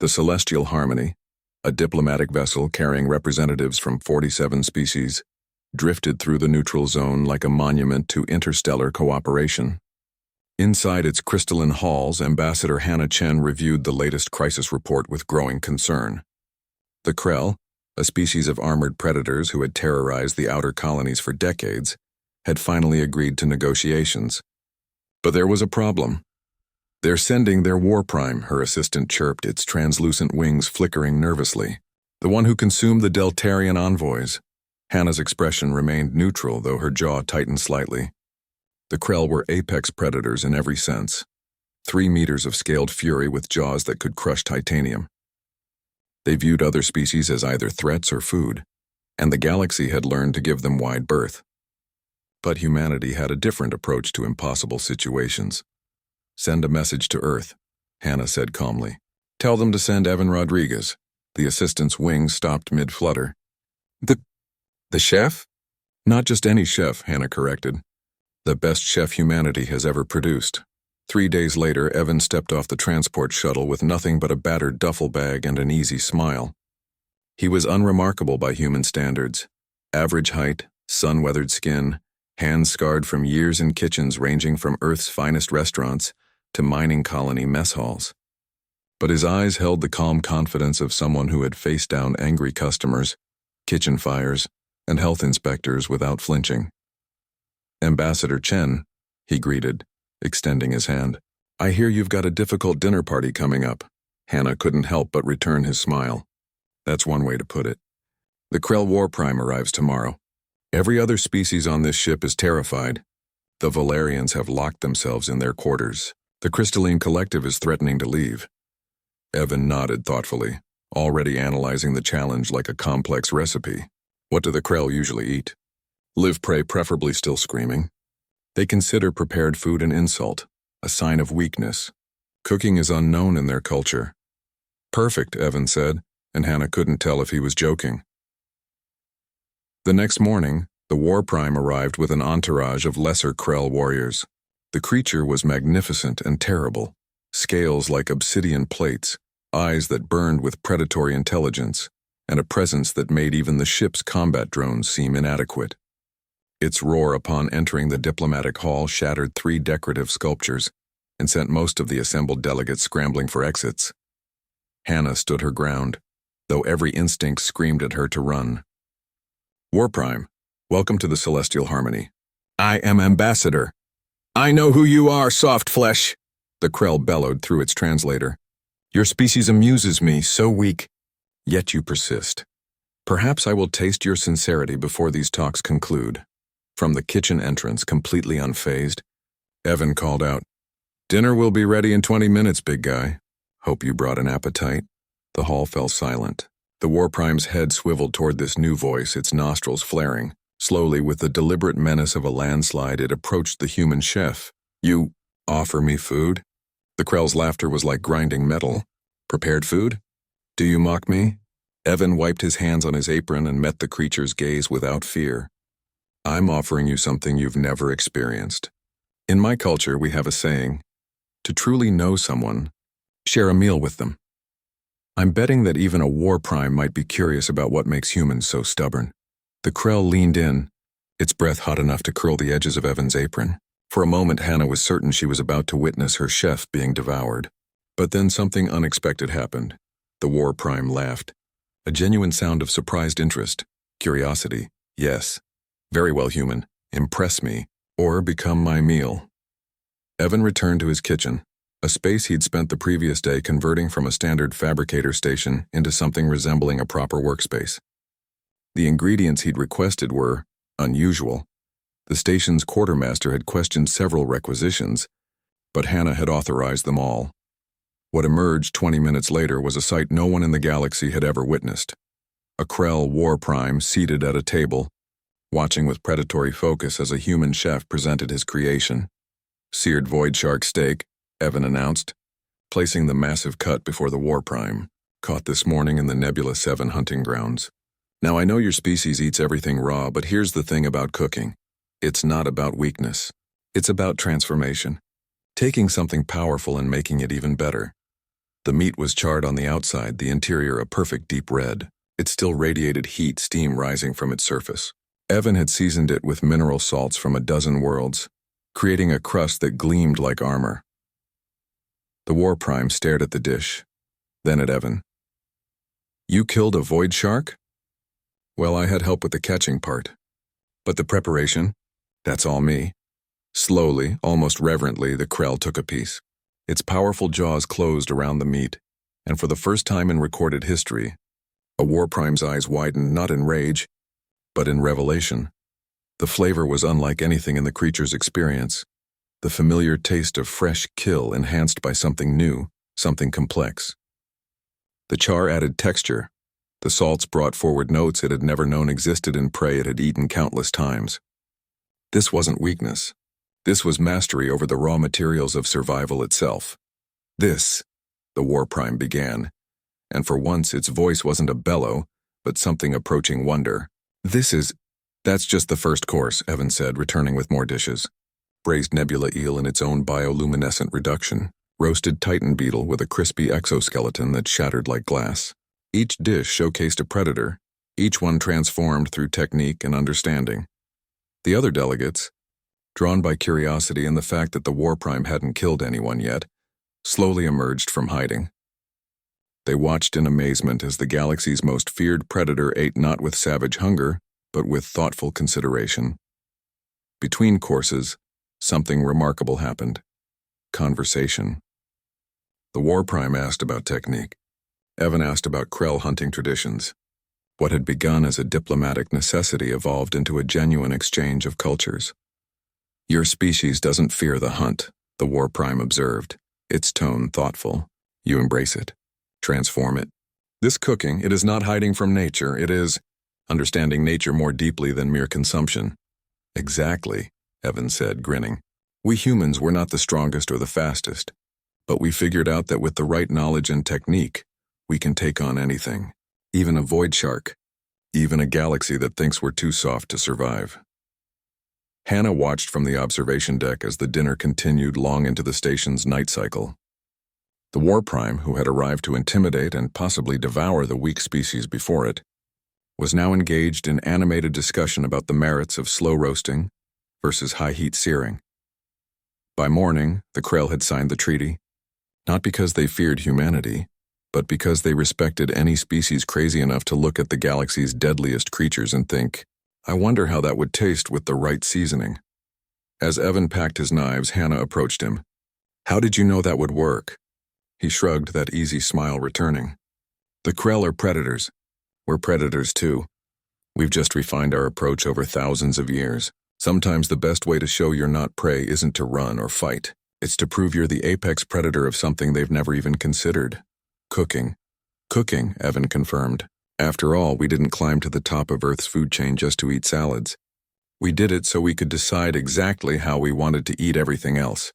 The Celestial Harmony, a diplomatic vessel carrying representatives from 47 species, drifted through the neutral zone like a monument to interstellar cooperation. Inside its crystalline halls, Ambassador Hannah Chen reviewed the latest crisis report with growing concern. The Krell, a species of armored predators who had terrorized the outer colonies for decades, had finally agreed to negotiations. But there was a problem. "They're sending their war prime," her assistant chirped, its translucent wings flickering nervously. "The one who consumed the Deltarian envoys." Hannah's expression remained neutral, though her jaw tightened slightly. The Krell were apex predators in every sense. 3 meters of scaled fury with jaws that could crush titanium. They viewed other species as either threats or food, and the galaxy had learned to give them wide berth. But humanity had a different approach to impossible situations. "Send a message to Earth," Hannah said calmly. "Tell them to send Evan Rodriguez." The assistant's wings stopped mid-flutter. The chef?" "Not just any chef," Hannah corrected. "The best chef humanity has ever produced." 3 days later, Evan stepped off the transport shuttle with nothing but a battered duffel bag and an easy smile. He was unremarkable by human standards. Average height, sun-weathered skin, hands scarred from years in kitchens ranging from Earth's finest restaurants to mining colony mess halls. But his eyes held the calm confidence of someone who had faced down angry customers, kitchen fires, and health inspectors without flinching. "Ambassador Chen," he greeted, extending his hand. "I hear you've got a difficult dinner party coming up." Hannah couldn't help but return his smile. "That's one way to put it. The Krell War Prime arrives tomorrow. Every other species on this ship is terrified. The Valerians have locked themselves in their quarters. The Crystalline Collective is threatening to leave." Evan nodded thoughtfully, already analyzing the challenge like a complex recipe. "What do the Krell usually eat?" "Live prey, preferably still screaming. They consider prepared food an insult, a sign of weakness. Cooking is unknown in their culture." "Perfect," Evan said, and Hannah couldn't tell if he was joking. The next morning, the War Prime arrived with an entourage of lesser Krell warriors. The creature was magnificent and terrible, scales like obsidian plates, eyes that burned with predatory intelligence, and a presence that made even the ship's combat drones seem inadequate. Its roar upon entering the diplomatic hall shattered 3 decorative sculptures and sent most of the assembled delegates scrambling for exits. Hannah stood her ground, though every instinct screamed at her to run. "War Prime, welcome to the Celestial Harmony." "I am Ambassador." "I know who you are, soft flesh," the Krell bellowed through its translator. "Your species amuses me, so weak. Yet you persist. Perhaps I will taste your sincerity before these talks conclude." From the kitchen entrance, completely unfazed, Evan called out, "Dinner will be ready in 20 minutes, big guy. Hope you brought an appetite." The hall fell silent. The War Prime's head swiveled toward this new voice, its nostrils flaring. Slowly, with the deliberate menace of a landslide, it approached the human chef. "You offer me food?" The Krell's laughter was like grinding metal. "Prepared food? Do you mock me?" Evan wiped his hands on his apron and met the creature's gaze without fear. "I'm offering you something you've never experienced. In my culture, we have a saying, to truly know someone, share a meal with them. I'm betting that even a War Prime might be curious about what makes humans so stubborn." The Krell leaned in, its breath hot enough to curl the edges of Evan's apron. For a moment, Hannah was certain she was about to witness her chef being devoured. But then something unexpected happened. The War Prime laughed. A genuine sound of surprised interest, curiosity. "Yes. Very well, human. Impress me, or become my meal." Evan returned to his kitchen, a space he'd spent the previous day converting from a standard fabricator station into something resembling a proper workspace. The ingredients he'd requested were unusual. The station's quartermaster had questioned several requisitions, but Hannah had authorized them all. What emerged 20 minutes later was a sight no one in the galaxy had ever witnessed. A Krell War Prime seated at a table, watching with predatory focus as a human chef presented his creation. "Seared void shark steak," Evan announced, placing the massive cut before the War Prime, caught this morning in the Nebula 7 hunting grounds. "Now I know your species eats everything raw, but here's the thing about cooking. It's not about weakness. It's about transformation. Taking something powerful and making it even better. The meat was charred on the outside, the interior a perfect deep red. It still radiated heat, steam rising from its surface. Evan had seasoned it with mineral salts from a dozen worlds, creating a crust that gleamed like armor. The War Prime stared at the dish, then at Evan. "You killed a void shark?" "Well, I had help with the catching part. But the preparation? That's all me." Slowly, almost reverently, the Krell took a piece. Its powerful jaws closed around the meat, and for the first time in recorded history, a War Prime's eyes widened not in rage, but in revelation. The flavor was unlike anything in the creature's experience. The familiar taste of fresh kill enhanced by something new, something complex. The char added texture. The salts brought forward notes it had never known existed in prey it had eaten countless times. This wasn't weakness. This was mastery over the raw materials of survival itself. "This," the War Prime began, and for once its voice wasn't a bellow, but something approaching wonder. "That's just the first course," Evan said, returning with more dishes. Braised nebula eel in its own bioluminescent reduction, roasted titan beetle with a crispy exoskeleton that shattered like glass. Each dish showcased a predator, each one transformed through technique and understanding. The other delegates, drawn by curiosity and the fact that the War Prime hadn't killed anyone yet, slowly emerged from hiding. They watched in amazement as the galaxy's most feared predator ate not with savage hunger, but with thoughtful consideration. Between courses, something remarkable happened. Conversation. The War Prime asked about technique. Evan asked about Krell hunting traditions. What had begun as a diplomatic necessity evolved into a genuine exchange of cultures. "Your species doesn't fear the hunt," the War Prime observed, its tone thoughtful. "You embrace it. Transform it. This cooking, it is not hiding from nature, it is understanding nature more deeply than mere consumption." "Exactly," Evan said, grinning. "We humans were not the strongest or the fastest, but we figured out that with the right knowledge and technique, we can take on anything, even a void shark, even a galaxy that thinks we're too soft to survive." Hannah watched from the observation deck as the dinner continued long into the station's night cycle. The War Prime, who had arrived to intimidate and possibly devour the weak species before it, was now engaged in animated discussion about the merits of slow roasting versus high-heat searing. By morning, the Krell had signed the treaty, not because they feared humanity, but because they respected any species crazy enough to look at the galaxy's deadliest creatures and think, "I wonder how that would taste with the right seasoning." As Evan packed his knives, Hannah approached him. "How did you know that would work?" He shrugged, that easy smile returning. "The Krell are predators. We're predators too. We've just refined our approach over thousands of years. Sometimes the best way to show you're not prey isn't to run or fight. It's to prove you're the apex predator of something they've never even considered. Cooking." "Cooking," Evan confirmed. "After all, we didn't climb to the top of Earth's food chain just to eat salads. We did it so we could decide exactly how we wanted to eat everything else."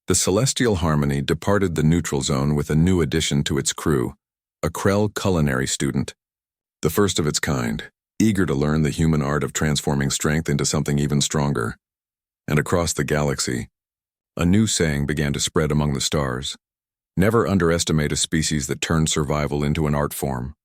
The Celestial Harmony departed the neutral zone with a new addition to its crew, a Krell culinary student, the first of its kind, eager to learn the human art of transforming strength into something even stronger. And across the galaxy, a new saying began to spread among the stars. Never underestimate a species that turned survival into an art form.